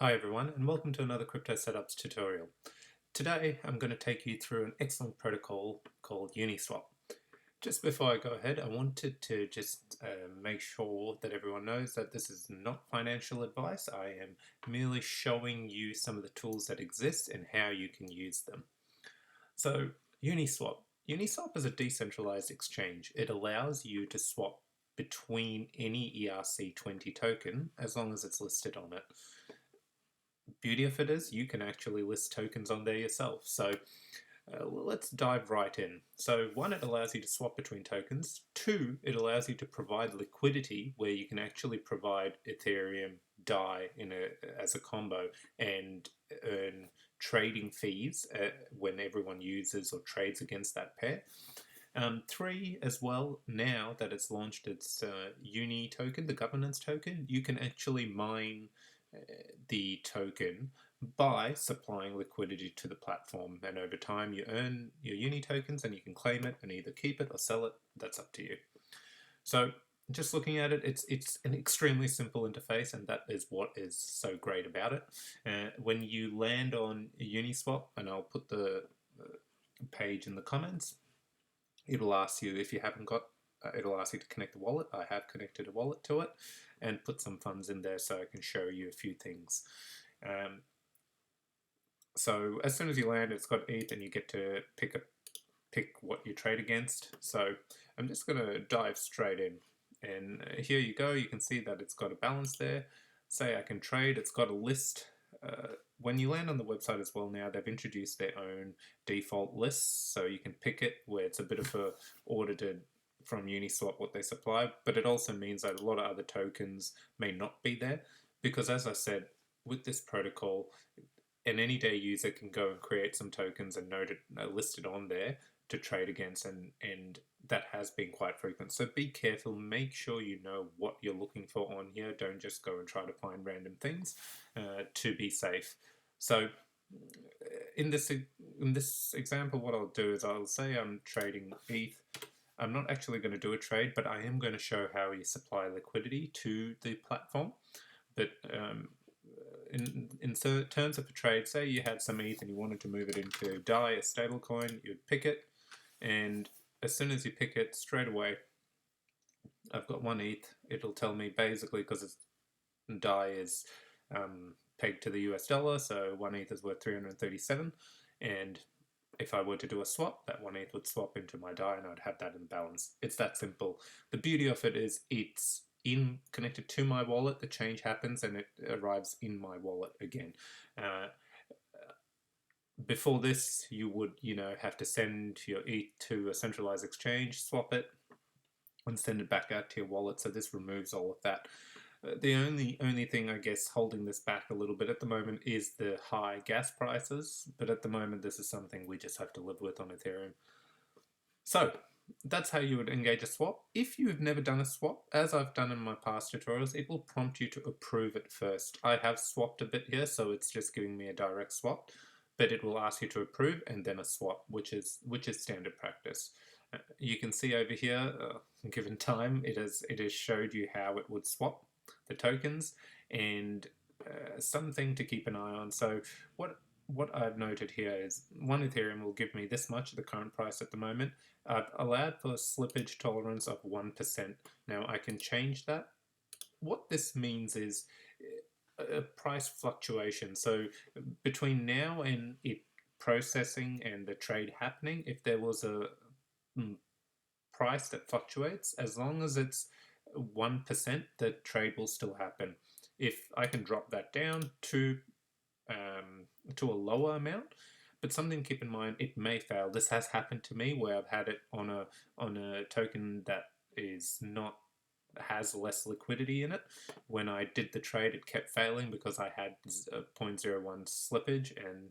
Hi everyone, and welcome to another Cryptosetups tutorial. Today I'm going to take you through an excellent protocol called Uniswap. Just before I go ahead, I wanted to just make sure that everyone knows that this is not financial advice. I am merely showing you some of the tools that exist and how you can use them. So Uniswap. Uniswap is a decentralized exchange. It allows you to swap between any ERC20 token as long as it's listed on it. Beauty of it is you can actually list tokens on there yourself. So let's dive right in. So one, it allows you to swap between tokens. Two, it allows you to provide liquidity where you can actually provide Ethereum DAI as a combo and earn trading fees when everyone uses or trades against that pair. Three, as well, now that it's launched its Uni token, the governance token, you can actually mine the token by supplying liquidity to the platform, and over time you earn your Uni tokens and you can claim it and either keep it or sell it. That's up to you. So just looking at it, it's an extremely simple interface, and that is what is so great about it. When you land on Uniswap, and I'll put the page in the comments, it'll ask you if you haven't got it'll ask you to connect the wallet. I have connected a wallet to it and put some funds in there so I can show you a few things. So as soon as you land, it's got ETH and you get to pick what you trade against. So I'm just going to dive straight in, and here you go. You can see that it's got a balance there. Say I can trade, it's got a list. When you land on the website as well now, they've introduced their own default lists, so you can pick it where it's a bit of a audited from Uniswap what they supply, but it also means that a lot of other tokens may not be there, because as I said, with this protocol, an any-day user can go and create some tokens and list it on there to trade against, and that has been quite frequent. So be careful, make sure you know what you're looking for on here. Don't just go and try to find random things to be safe. So in this example, what I'll do is I'll say I'm trading ETH. I'm not actually going to do a trade, but I am going to show how you supply liquidity to the platform. But in terms of a trade, say you had some ETH and you wanted to move it into DAI, a stablecoin, you'd pick it, and as soon as you pick it, straight away, I've got one ETH. It'll tell me basically, because DAI is pegged to the US dollar, so one ETH is worth 337, and if I were to do a swap, that one ETH would swap into my DAI and I'd have that in balance. It's that simple. The beauty of it is it's connected to my wallet, the change happens and it arrives in my wallet again. Before this, you would, have to send your ETH to a centralized exchange, swap it, and send it back out to your wallet. So this removes all of that. The only thing, I guess, holding this back a little bit at the moment is the high gas prices, but at the moment this is something we just have to live with on Ethereum. So that's how you would engage a swap. If you've never done a swap, as I've done in my past tutorials, it will prompt you to approve it first. I have swapped a bit here, so it's just giving me a direct swap, but it will ask you to approve and then a swap, which is standard practice. You can see over here, given time, it has showed you how it would swap the tokens, and something to keep an eye on. So what I've noted here is 1 Ethereum will give me this much at the current price at the moment. I've allowed for a slippage tolerance of 1%. Now I can change that. What this means is a price fluctuation. So between now and it processing and the trade happening, if there was a price that fluctuates, as long as it's 1%, the trade will still happen. If I can drop that down to a lower amount, but something to keep in mind, it may fail. This has happened to me where I've had it on a token that has less liquidity in it. When I did the trade, it kept failing because I had a 0.01 slippage, and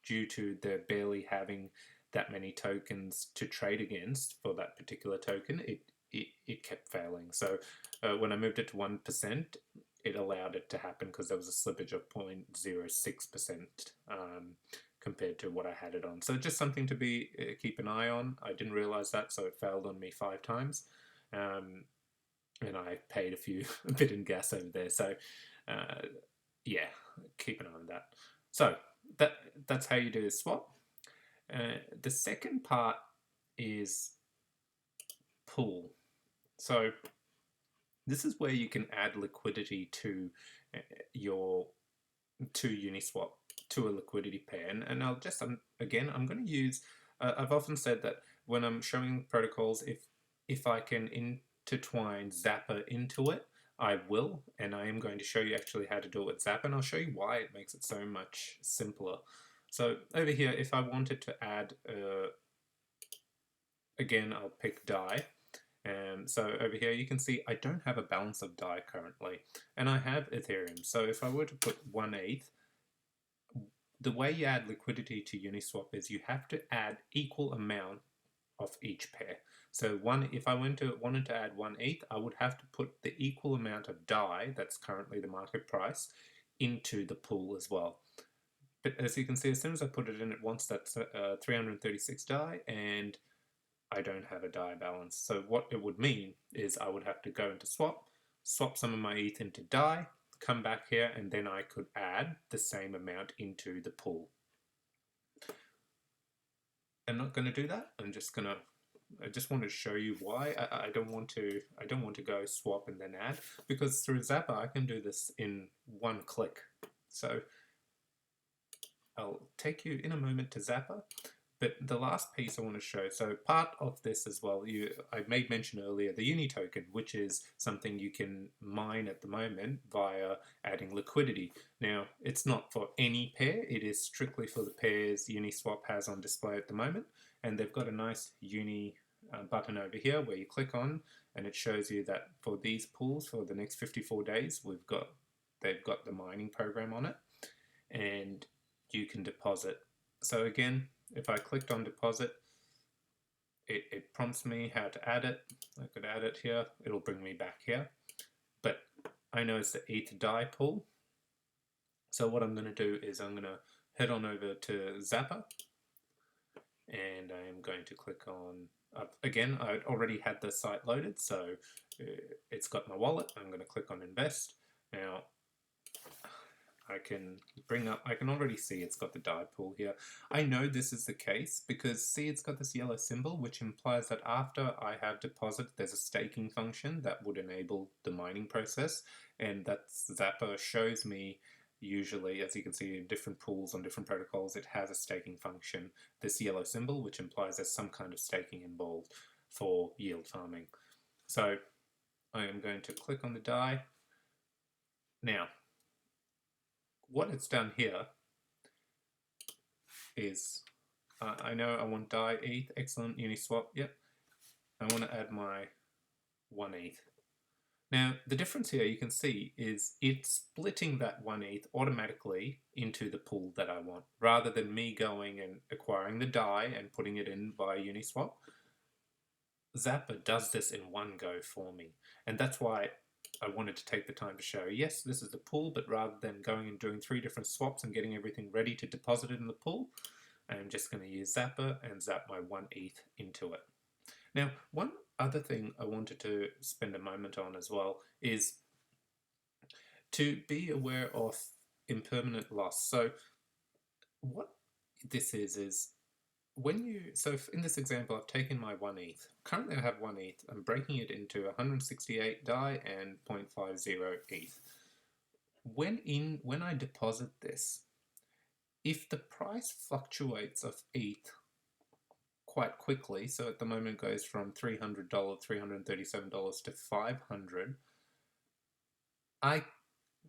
due to there barely having that many tokens to trade against for that particular token, it kept failing. So when I moved it to 1%, it allowed it to happen because there was a slippage of 0.06% compared to what I had it on. So just something to keep an eye on. I didn't realize that, so it failed on me 5 times. And I paid a bit in gas over there. So yeah, keep an eye on that. So that's how you do the swap. The second part is pool. So this is where you can add liquidity to your Uniswap, to a liquidity pair. And I'll just again, I'm going to use. I've often said that when I'm showing protocols, if I can intertwine Zapper into it, I will, and I am going to show you actually how to do it with Zapper, and I'll show you why it makes it so much simpler. So over here, if I wanted to add, again, I'll pick DAI. So over here you can see I don't have a balance of DAI currently, and I have Ethereum. So if I were to put 1/8, the way you add liquidity to Uniswap is you have to add equal amount of each pair. So if I wanted to add 1/8, I would have to put the equal amount of DAI, that's currently the market price, into the pool as well. But as you can see, as soon as I put it in, it wants that 336 DAI, and I don't have a DAI balance. So what it would mean is I would have to go into swap some of my ETH into DAI, come back here, and then I could add the same amount into the pool. I'm not going to do that. I just want to show you why I don't want to go swap and then add, because through Zapper I can do this in one click. So I'll take you in a moment to Zapper. But the last piece I want to show, so part of this as well, I made mention earlier, the Uni token, which is something you can mine at the moment via adding liquidity. Now, it's not for any pair, it is strictly for the pairs Uniswap has on display at the moment, and they've got a nice Uni button over here where you click on, and it shows you that for these pools for the next 54 days, they've got the mining program on it, and you can deposit. So again, if I clicked on deposit, it prompts me how to add it. I could add it here. It'll bring me back here. But I know it's the ETH DAI pool. So what I'm going to do is I'm going to head on over to Zapper. And I am going to click on, again, I already had the site loaded, so it's got my wallet. I'm going to click on invest. Now, I can already see it's got the DAI pool here. I know this is the case because see, it's got this yellow symbol, which implies that after I have deposited, there's a staking function that would enable the mining process, and that Zapper shows me usually, as you can see in different pools on different protocols, it has a staking function, this yellow symbol, which implies there's some kind of staking involved for yield farming. So I am going to click on the DAI. Now, what it's done here is, I know I want DAI ETH, excellent, Uniswap, yep. I want to add my 1/8. Now, the difference here you can see is it's splitting that 1/8 automatically into the pool that I want, rather than me going and acquiring the DAI and putting it in via Uniswap. Zapper does this in one go for me, and that's why I wanted to take the time to show, yes, this is the pool, but rather than going and doing 3 different swaps and getting everything ready to deposit it in the pool, I'm just going to use Zapper and zap my 1 ETH into it. Now, one other thing I wanted to spend a moment on as well is to be aware of impermanent loss. So what this is so in this example, I've taken my 1 ETH. Currently I have 1 ETH. I'm breaking it into 168 DAI and 0.50 ETH. When I deposit this, if the price fluctuates of ETH quite quickly, so at the moment goes from $300, $337 to $500,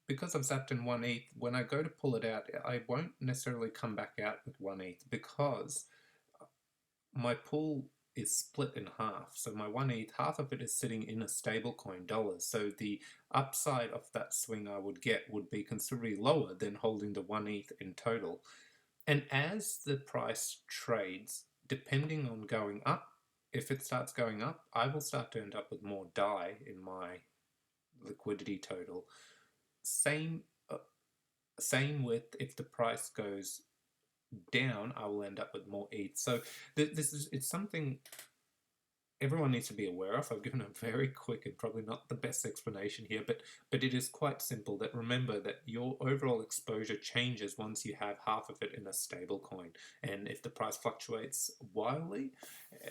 because I've zapped in 1 ETH, when I go to pull it out, I won't necessarily come back out with 1 ETH because my pool is split in half. So my 1 ETH, half of it is sitting in a stablecoin dollars. So the upside of that swing I would get would be considerably lower than holding the 1 ETH in total. And as the price trades, depending on going up, if it starts going up, I will start to end up with more DAI in my liquidity total. Same with if the price goes down, I will end up with more ETH. So it's something everyone needs to be aware of. I've given a very quick and probably not the best explanation here, but it is quite simple. That remember that your overall exposure changes once you have half of it in a stable coin, and if the price fluctuates wildly,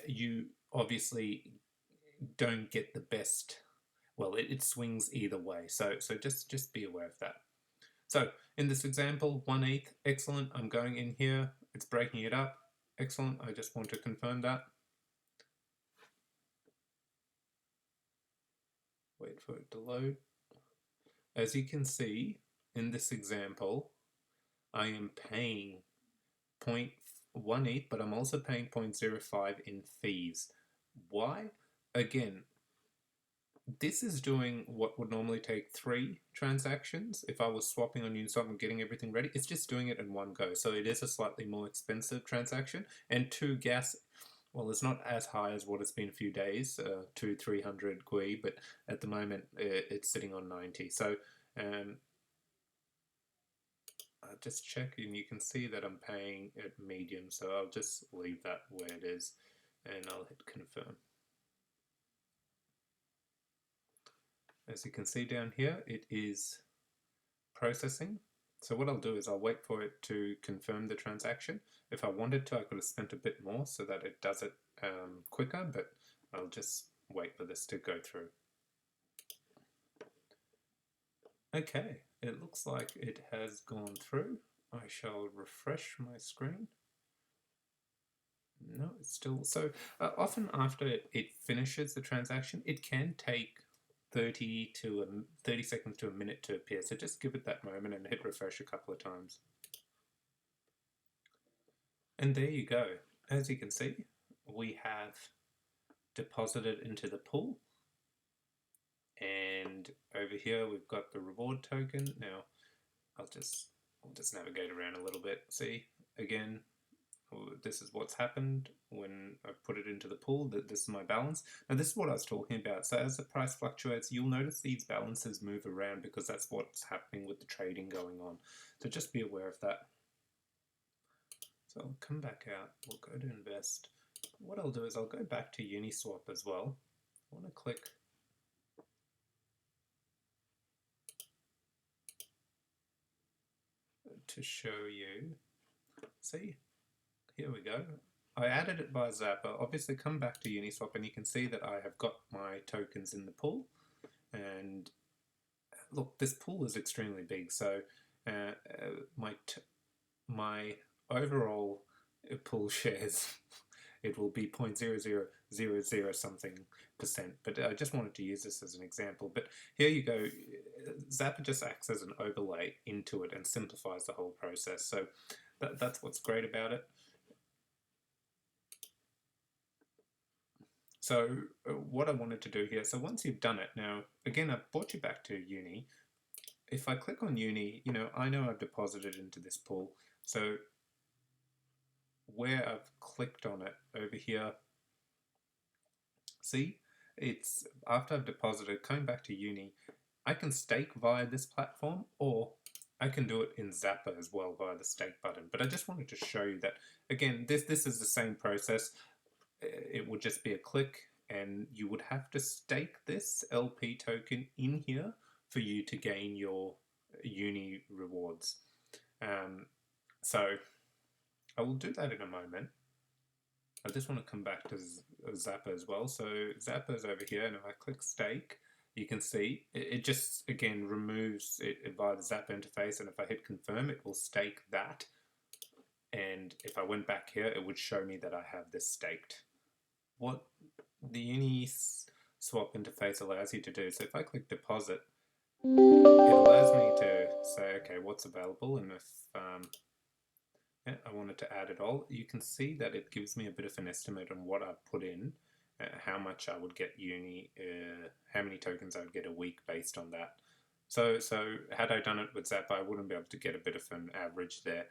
you obviously don't get the best. Well, it swings either way. So just be aware of that. So in this example, 1/8, excellent. I'm going in here. It's breaking it up. Excellent. I just want to confirm that. Wait for it to load. As you can see in this example, I am paying 0.18, but I'm also paying 0.05 in fees. Why? Again, this is doing what would normally take 3 transactions. If I was swapping on Uniswap and getting everything ready, it's just doing it in one go. So it is a slightly more expensive transaction. And 2 gas, well, it's not as high as what it's been a few days, 300 GUI, but at the moment it's sitting on 90. So I'll just check, and you can see that I'm paying at medium, so I'll just leave that where it is, and I'll hit confirm. As you can see down here, it is processing. So what I'll do is I'll wait for it to confirm the transaction. If I wanted to, I could have spent a bit more so that it does it quicker, but I'll just wait for this to go through. Okay, it looks like it has gone through. I shall refresh my screen. No, it's still so often after it finishes the transaction, it can take 30 seconds to a minute to appear. So just give it that moment and hit refresh a couple of times. And there you go. As you can see, we have deposited into the pool. And over here we've got the reward token. Now I'll just navigate around a little bit. See, again, this is what's happened when I put it into the pool. This is my balance. Now this is what I was talking about. So as the price fluctuates, you'll notice these balances move around because that's what's happening with the trading going on. So just be aware of that. So I'll come back out. We'll go to invest. What I'll do is I'll go back to Uniswap as well. I want to click to show you. See? Here we go. I added it by Zapper. Obviously come back to Uniswap and you can see that I have got my tokens in the pool. And look, this pool is extremely big. So my overall pool shares, it will be 0.0000 something %. But I just wanted to use this as an example. But here you go. Zapper just acts as an overlay into it and simplifies the whole process. So that's what's great about it. So what I wanted to do here, so once you've done it, now again I've brought you back to Uni. If I click on Uni, I know I've deposited into this pool. So where I've clicked on it over here, see, it's after I've deposited, coming back to Uni, I can stake via this platform, or I can do it in Zapper as well via the stake button. But I just wanted to show you that, again, this is the same process. It would just be a click, and you would have to stake this LP token in here for you to gain your Uni rewards. So I will do that in a moment. I just want to come back to Zapper as well. So Zapper is over here, and if I click stake, you can see it just, again, removes it via the Zapper interface, and if I hit confirm, it will stake that. And if I went back here, it would show me that I have this staked. What the Uniswap interface allows you to do, so if I click deposit, it allows me to say, okay, what's available, and if I wanted to add it all, you can see that it gives me a bit of an estimate on what I've put in, how much I would get Uni, how many tokens I would get a week based on that. So had I done it with Zapper, I wouldn't be able to get a bit of an average there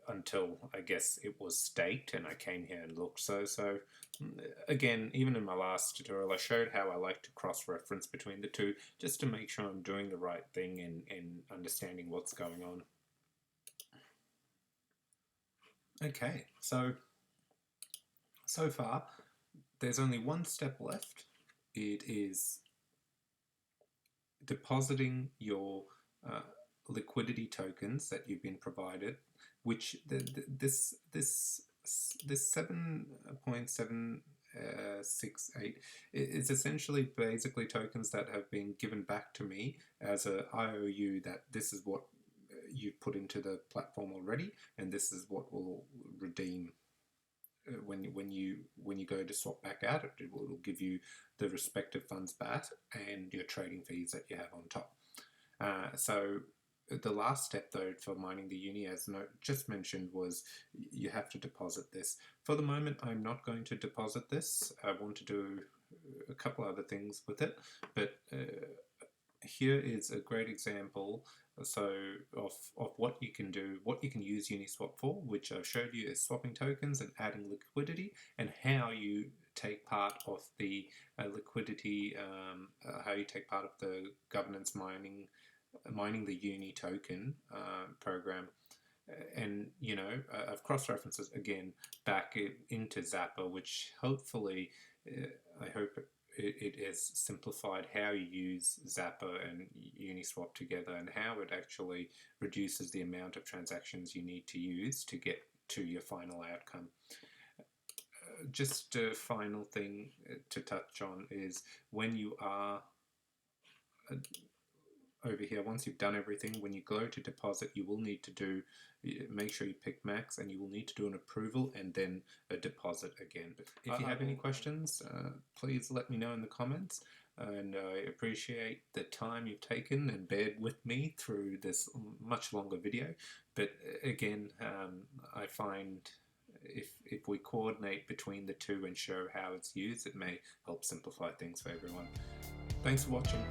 until I guess it was staked and I came here and looked. So again, even in my last tutorial, I showed how I like to cross-reference between the two just to make sure I'm doing the right thing and understanding what's going on. Okay, so far there's only one step left. It is depositing your liquidity tokens that you've been provided, which this 7.768 is essentially basically tokens that have been given back to me as a IOU, that this is what you've put into the platform already, and this is what will redeem when you go to swap back out. It will give you the respective funds back and your trading fees that you have on top. So the last step, though, for mining the Uni, as just mentioned, was you have to deposit this. For the moment, I'm not going to deposit this. I want to do a couple other things with it, but here is a great example of what you can do, what you can use Uniswap for, which I've showed you is swapping tokens and adding liquidity, and how you take part of the liquidity, how you take part of the governance mining the Uni token program. And I've cross-references again back into Zapper, which hopefully I hope it has simplified how you use Zapper and Uniswap together, and how it actually reduces the amount of transactions you need to use to get to your final outcome. Just a final thing to touch on is when you are over here, once you've done everything, when you go to deposit, you will need to make sure you pick max, and you will need to do an approval and then a deposit again. If you have any questions, please let me know in the comments, and I appreciate the time you've taken and bared with me through this much longer video. But again, I find if we coordinate between the two and show how it's used, it may help simplify things for everyone. Thanks for watching.